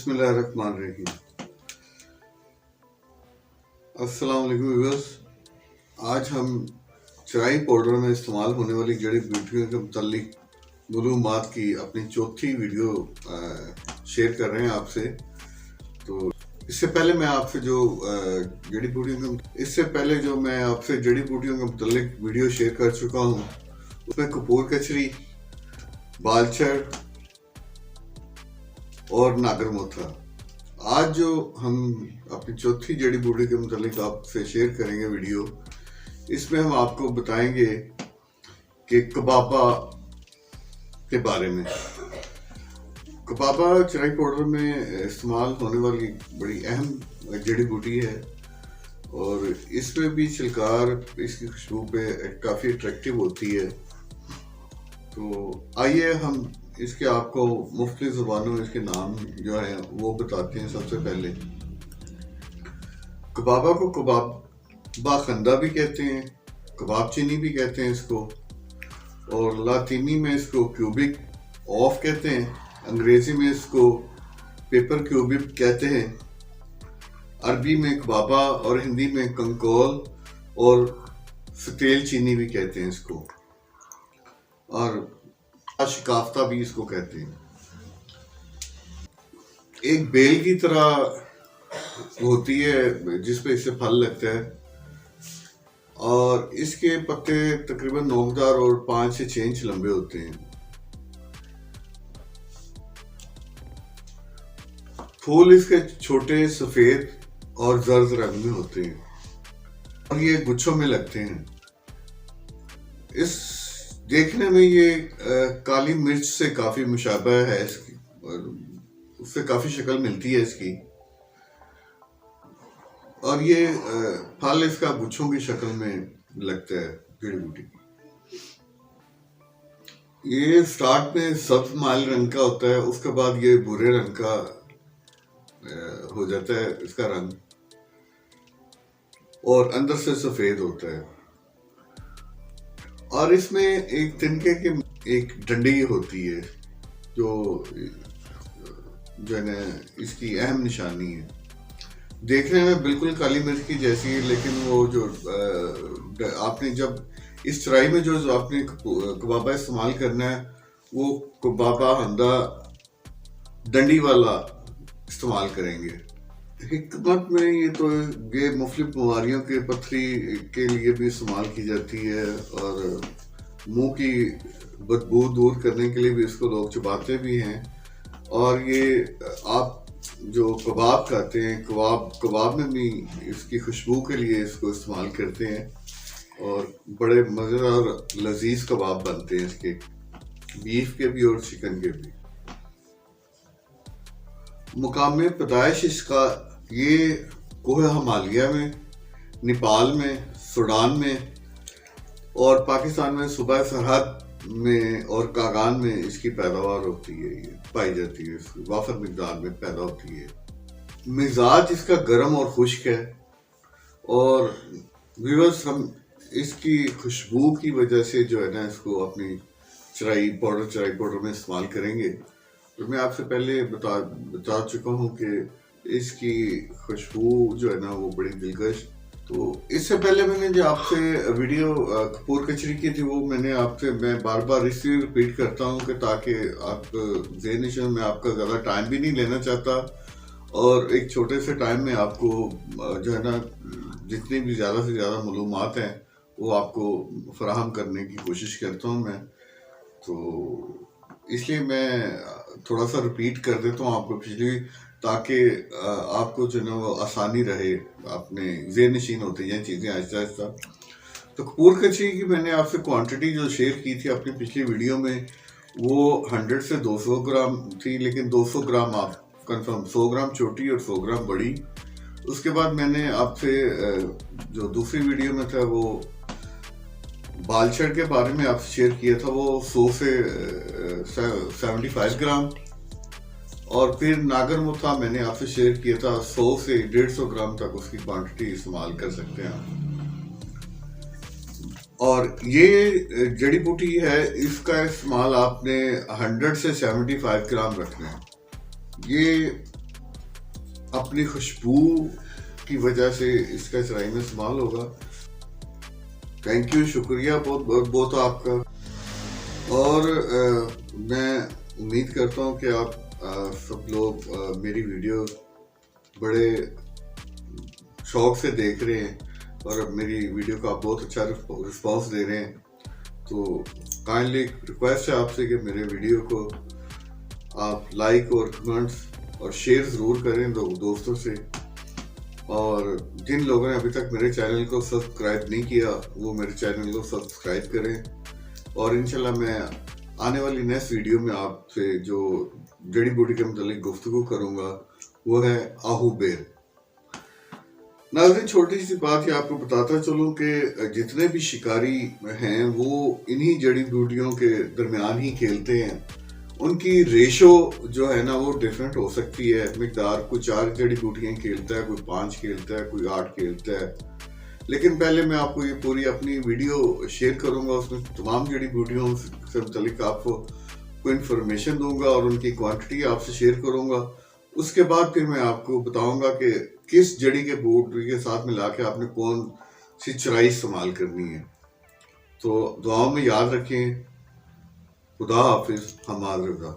बिस्मिल्लाहिर्रहमानिर्रहीम। अस्सलाम वालेकुम व्यूअर्स। आज हम चराई पाउडर में इस्तेमाल होने वाली जड़ी बूटियों के मुतालिक मालूमात की अपनी चौथी वीडियो शेयर कर रहे हैं आपसे। तो इससे पहले मैं आपसे जो जड़ी बूटियों के मुतालिक वीडियो शेयर कर चुका हूँ, उसमें कपूर कचरी, बालचड़ और नागरमोथा। आज जो हम अपनी चौथी जड़ी बूटी के मुतालिक आपसे शेयर करेंगे वीडियो, इसमें हम आपको बताएंगे कि कबाबा के बारे में। कबाबा चराई पाउडर में इस्तेमाल होने वाली बड़ी अहम जड़ी बूटी है और इसमें भी छिलकार इसकी खुशबू पे काफ़ी अट्रैक्टिव होती है। तो आइए हम इसके आपको मुख्तलिफ ज़ुबानों में इसके नाम जो है वो बताते हैं। सबसे पहले कबाबा को कबाबा खंदा भी कहते हैं, कबाब चीनी भी कहते हैं इसको, और लातीनी में इसको क्यूबिक ऑफ कहते हैं, अंग्रेज़ी में इसको पेपर क्यूबिक कहते हैं, अरबी में कबाबा और हिंदी में कंकोल और सतेल चीनी भी कहते हैं इसको, और शिकाफ्ता भी इसको कहते हैं। एक बेल की तरह होती है जिसपे इससे फल लगता है और इसके पत्ते तकरीबन नोकदार और 5 से 6 इंच लंबे होते हैं। फूल इसके छोटे, सफेद और जर्द रंग में होते हैं और ये गुच्छों में लगते हैं। इस देखने में ये काली मिर्च से काफ़ी मुशाबह है इसकी, और उससे काफ़ी शक्ल मिलती है इसकी, और ये फल इसका गुच्छों की शक्ल में लगता है जड़ी बूटी की। ये स्टार्ट में सब्ज माल रंग का होता है, उसके बाद ये भूरे रंग का हो जाता है इसका रंग, और अंदर से सफ़ेद होता है। और इसमें एक तिनके की एक डंडी होती है जो है ना इसकी अहम निशानी है। देखने में बिल्कुल काली मिर्च की जैसी है, लेकिन वो जो आपने जब इस चराई में जो आपने कबाबा इस्तेमाल करना है वो कबाबा हंदा डंडी वाला इस्तेमाल करेंगे। हिकमत में ये मुख्तलिफ बीमारियों के पथरी के लिए भी इस्तेमाल की जाती है और मुंह की बदबू दूर करने के लिए भी इसको लोग चबाते भी हैं। और ये आप जो कबाब खाते हैं, कबाब में भी इसकी खुशबू के लिए इसको इस्तेमाल करते हैं और बड़े मज़ेदार लजीज कबाब बनते हैं इसके, बीफ के भी और चिकन के भी। मुकाम पैदाइश इसका ये कोह हिमालय में, नेपाल में, सूडान में और पाकिस्तान में सूबा सरहद में और कागान में इसकी पैदावार होती है, ये पाई जाती है, वाफर मिकदार में पैदा होती है। मिजाज इसका गर्म और खुश्क है और व्यूअर्स हम इसकी खुशबू की वजह से जो है ना इसको अपनी चराई पाउडर में इस्तेमाल करेंगे। तो मैं आपसे पहले बता चुका हूँ कि इसकी खुशबू जो है ना वो बड़ी दिलकश। तो इससे पहले मैंने जो आपसे वीडियो कपूर कचरी की थी वो मैं बार बार इसलिए रिपीट करता हूँ कि ताकि आप ज़हन में आपका ज़्यादा टाइम भी नहीं लेना चाहता और एक छोटे से टाइम में आपको जो है ना जितनी भी ज़्यादा से ज़्यादा मालूमात हैं वो आपको फराहम करने की कोशिश करता हूँ मैं। तो इसलिए मैं थोड़ा सा रिपीट कर देता हूँ आपको पिछली, ताकि आपको जो ना वो आसानी रहे, अपने ज़हन नशीन होती जाए चीज़ें आहिस्ता आहिस्ता। तो कपूर कचरी की मैंने आपसे क्वांटिटी जो शेयर की थी अपनी पिछली वीडियो में वो 100 से 200 ग्राम थी, लेकिन 200 ग्राम आप कंफर्म, 100 ग्राम छोटी और 100 ग्राम बड़ी। उसके बाद मैंने आपसे जो दूसरी वीडियो में था वो बालचड़ के बारे में आपसे शेयर किया था, वो 100 से 75 ग्राम, और फिर नागरमोथा मैंने आपसे शेयर किया था 100 से 150 ग्राम तक उसकी क्वांटिटी इस्तेमाल कर सकते हैं आप। और ये जड़ी बूटी है, इसका इस्तेमाल आपने 100 से 75 ग्राम रखना है। ये अपनी खुशबू की वजह से इसका इसराइल में इस्तेमाल होगा। थैंक यू, शुक्रिया बहुत बहुत बहुत आपका। और मैं उम्मीद करता हूँ कि आप सब लोग मेरी वीडियो बड़े शौक से देख रहे हैं और मेरी वीडियो का आप बहुत अच्छा रिस्पॉन्स दे रहे हैं। तो काइंडली रिक्वेस्ट है आपसे कि मेरे वीडियो को आप लाइक और कमेंट्स और शेयर ज़रूर करें दोस्तों से। और जिन लोगों ने अभी तक मेरे चैनल को सब्सक्राइब नहीं किया वो मेरे चैनल को सब्सक्राइब करें। और इंशाल्लाह मैं आने वाली नेक्स्ट वीडियो में आपसे जो जड़ी बूटी के मतलब गुफ्तगू करूँगा वो है आहू बेर। नाज़रीन, छोटी सी बात ही आपको बताता चलूं कि जितने भी शिकारी हैं वो इन्हीं जड़ी बूटियों के दरमियान ही खेलते हैं। उनकी रेशो जो है ना वो डिफरेंट हो सकती है, मिकदार। कोई 4 जड़ी बूटियाँ खेलता है, कोई 5 खेलता है, कोई 8 खेलता है। लेकिन पहले मैं आपको ये पूरी अपनी वीडियो शेयर करूंगा, उसमें तमाम जड़ी बूटियों से मुतलिक आपको कोई इन्फॉर्मेशन दूंगा और उनकी क्वांटिटी आपसे शेयर करूंगा। उसके बाद फिर मैं आपको बताऊंगा कि किस जड़ी के बूटी के साथ मिला के आपने कौन सी चराई इस्तेमाल करनी है। तो दुआओं में याद रखें। खुदा हाफिज, हमाद रजा।